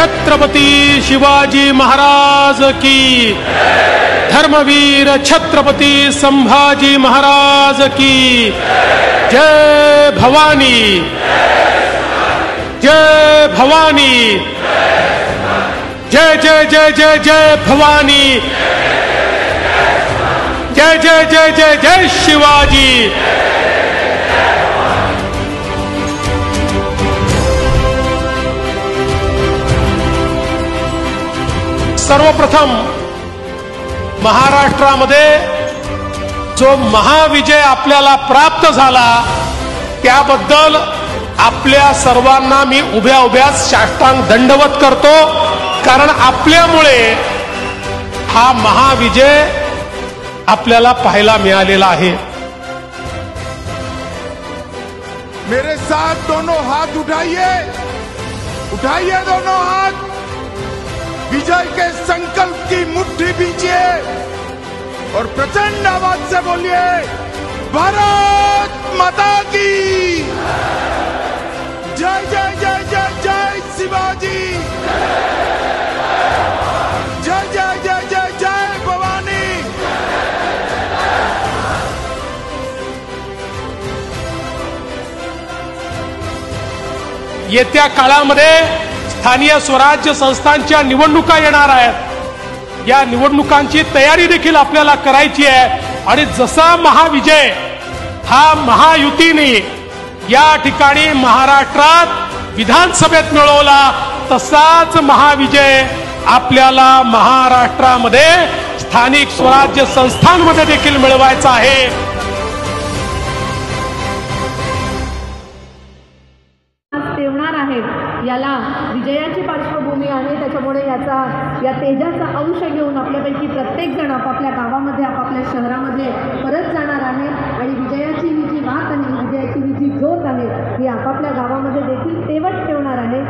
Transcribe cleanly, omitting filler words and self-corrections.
छत्रपती शिवाजी महाराज की, धर्मवीर छत्रपती संभाजी महाराज की। जय भवानी, जय भवानी, जय जय जय जय जय भवानी, जय जय जय जय जय शिवाजी। सर्वप्रथम महाराष्ट्रामध्ये जो महाविजय आपल्याला प्राप्त झाला त्याबद्दल आपल्या सर्वांना मी उभ्या उभ्या साष्टांग दंडवत करतो, कारण आपल्यामुळे हा महाविजय आपल्याला पाहायला मिळालेला आहे। मेरे साथ दोनों हाथ उठाइए, उठाइए दोनों हाथ, विजय के संकल्प की मुट्ठी बींचिए और प्रचंड आवाज से बोलिए भारत माता की जय जय जय जय जय शिवाजी, जय जय जय जय जय भवानी। येत्या काळामध्ये स्थानीय स्वराज्य संस्थांच्या निवडणुका येणार आहेत। या निवडणुकांची तयारी देखील आपल्याला करायची आहे आणि जसा महाविजय हा महायुतीने या ठिकाणी महाराष्ट्रात विधानसभेत मिळवला तसाच महाविजय आपल्याला महाराष्ट्रामध्ये स्थानिक स्वराज्य संस्थांमध्ये देखील मिळवायचा आहे। याला विजयाची पार्श्वभूमी आहे, त्याच्यामुळे या तेजाचा अंश घेऊन आपल्यापैकी प्रत्येक जण आपापल्या गावामध्ये आपापल्या शहरामध्ये परत जाणार आहे आणि विजयाची ही जी वाट आहे, विजयाची ही जी ज्योत आहे ही आपापल्या गावामध्ये देखील तेवत ठेवणार आहे।